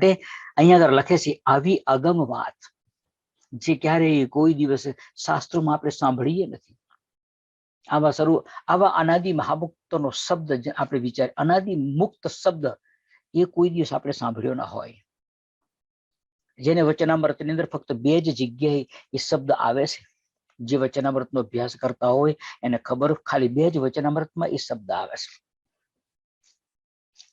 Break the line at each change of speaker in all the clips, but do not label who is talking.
માટે અહીંયા આગળ લખે છે આવી અગમ વાત જે ક્યારેય કોઈ દિવસ શાસ્ત્રોમાં આપણે સાંભળીએ નથી. આવા અનાદિ મહામુક્તનો શબ્દ આપણે વિચાર, અનાદિ મુક્ત શબ્દ એ કોઈ દિવસ આપણે સાંભળ્યો ના હોય. જેને વચનામૃતની અંદર ફક્ત 2 જ જગ્યાએ એ શબ્દ આવે છે. જે વચનામૃતનો અભ્યાસ કરતા હોય એને ખબર, ખાલી 2 જ વચનામૃતમાં એ શબ્દ આવે છે.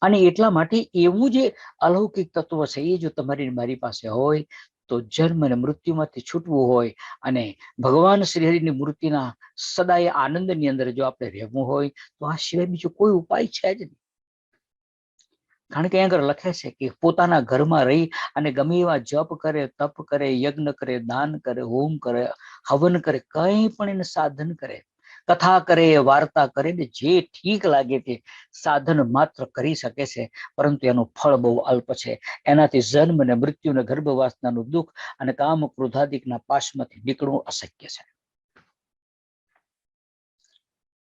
અને એટલા માટે એવું જે અલૌકિક તત્વ છે એ જો તમારી મારી પાસે હોય તો જન્મ અને મૃત્યુમાંથી છૂટવું હોય અને ભગવાન શ્રી હરિની મૂર્તિના સદાય આનંદની અંદર જો આપણે રહેવું હોય તો આ સિવાય બીજો કોઈ ઉપાય છે જ નહીં. કારણ કે અહીંયા આગળ લખે છે કે પોતાના ઘરમાં રહી અને ગમે એવા જપ કરે, તપ કરે, યજ્ઞ કરે, દાન કરે, હોમ કરે, હવન કરે, કંઈ પણ એને સાધન કરે, કથા કરે, વાર્તા કરે, ને જે ઠીક લાગે તે સાધન માત્ર કરી શકે છે. પરંતુ એનું ફળ બહુ અલ્પ છે. એનાથી જન્મ અને મૃત્યુ અને ગર્ભવાસનાનું દુઃખ અને કામ ક્રોધાદિકના પાશમાંથી નીકળવું અશક્ય છે.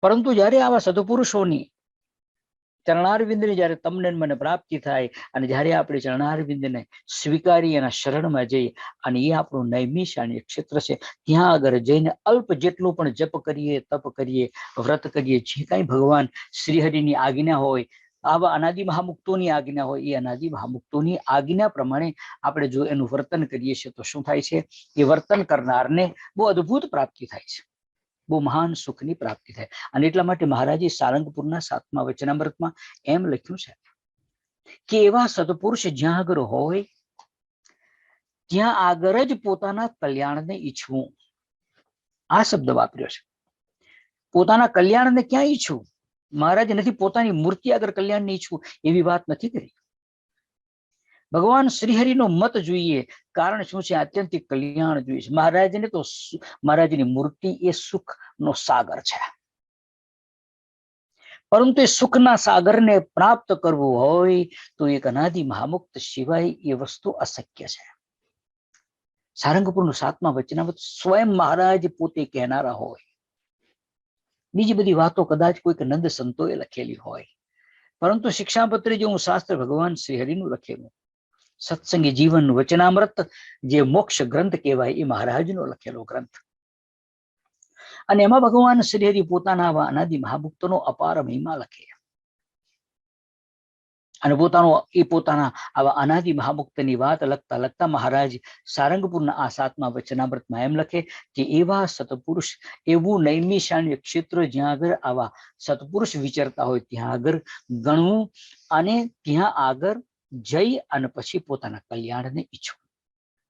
પરંતુ જ્યારે આવા સદપુરુષોની ચરણારવિંદની જ્યારે તમને મને પ્રાપ્તિ થાય અને જ્યારે આપણે ચરણારવિંદને સ્વીકારી એના શરણમાં જઈ અને એ આપણું નૈમિષારણ્ય ક્ષેત્ર છે, ત્યાં આગળ જઈને અલ્પ જેટલું પણ જપ કરીએ, તપ કરીએ, વ્રત કરીએ, જે કાંઈ ભગવાન શ્રીહરિની આજ્ઞા હોય, આવા અનાદિ મહામુક્તોની આજ્ઞા હોય, એ અનાદિ મહામુક્તોની આજ્ઞા પ્રમાણે આપણે જો એનું વર્તન કરીએ છીએ તો શું થાય છે? એ વર્તન કરનારને બહુ અદ્ભુત પ્રાપ્તિ થાય છે, બહુ મહાન સુખની પ્રાપ્તિ થાય. અને એટલા માટે મહારાજે સારંગપુરના 7મા વચનામૃતમાં એમ લખ્યું છે કે એવા સદપુરુષ જ્યાં આગળ હોય ત્યાં આગળ જ પોતાના કલ્યાણને ઈચ્છવું. આ શબ્દ વાપર્યો છે. પોતાના કલ્યાણને ક્યાં ઈચ્છવું? મહારાજે નથી પોતાની મૂર્તિ આગળ કલ્યાણને ઈચ્છવું એવી વાત નથી કરી. ભગવાન શ્રીહરિનો મત જોઈએ. કારણ શું છે? આત્યંતિક કલ્યાણ જોઈએ છે. મહારાજને તો મહારાજની મૂર્તિ એ સુખનો સાગર છે. પરંતુ એ સુખના સાગરને પ્રાપ્ત કરવું હોય તો એક અનાદિ મહામુક્ત સિવાય એ વસ્તુ અશક્ય છે. સારંગપુરનું 7મા વચનામૃત સ્વયં મહારાજ પોતે કહેનારા હોય. બીજી બધી વાતો કદાચ કોઈક નંદ સંતોએ લખેલી હોય, પરંતુ શિક્ષાપત્ર જેવું શાસ્ત્ર ભગવાન શ્રી હરિનું લખેલું, સત્સંગી જીવનનું વચનામૃત જે મોક્ષ ગ્રંથ કહેવાય એ મહારાજનો લખેલો ગ્રંથ. અને એમાં ભગવાન શ્રી હરિ પોતાના આવા અનાદિ મહામુક્તનો અપાર મહિમા લખે અને પોતાના આવા અનાદિ મહામુક્તની વાત લખતા લખતા મહારાજ સારંગપુરના આ 7મા વચનામૃતમાં એમ લખે કે એવા સત્પુરુષ, એવું નૈમિષારણ્ય ક્ષેત્ર જ્યાં આગળ આવા સત્પુરુષ વિચરતા હોય ત્યાં આગળ ગણવું અને ત્યાં આગળ જઈ અને પછી પોતાના કલ્યાણને ઈચ્છવું.